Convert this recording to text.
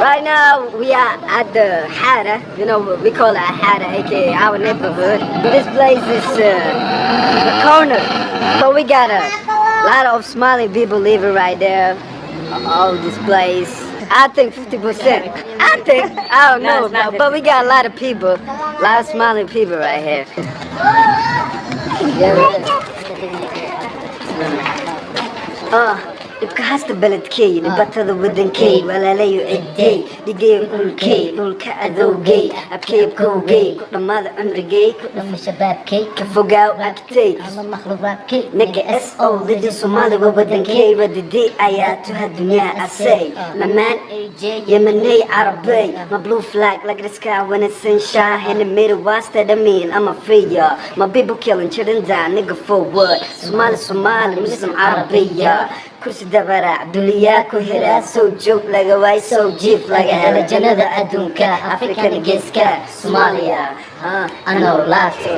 Right now we are at the Hara, you know, we call it Hara, aka our neighborhood. This place is the corner, so we got a lot of smiling people living right there. All this place, I think 50%. I don't know, but we got a lot of people, a lot of smiling people right here. Ibka beledkey batada wadankey walaalayo ciday dhigay dhulkey dhulka adowgey abkeybkowgey ku dhammaada cumrigey ku dhama shabaabkey ka fogaaw agtay ama makhluuqaadkey naga so lidi soomaaliga wadankey wadidii ayaa tuha dunyaa asay mamaan yemeney carabey my blue flag like the sky when it's sunshine in the middle what's that I mean I'm a fear my people killing children die nigga for what Somali Muslim Arabiya kursi dabara duliyaa ku hiraa soo joog laga waay soo jiif laga hela jannada adduunka afrikana geeska Soomaaliya anoo laato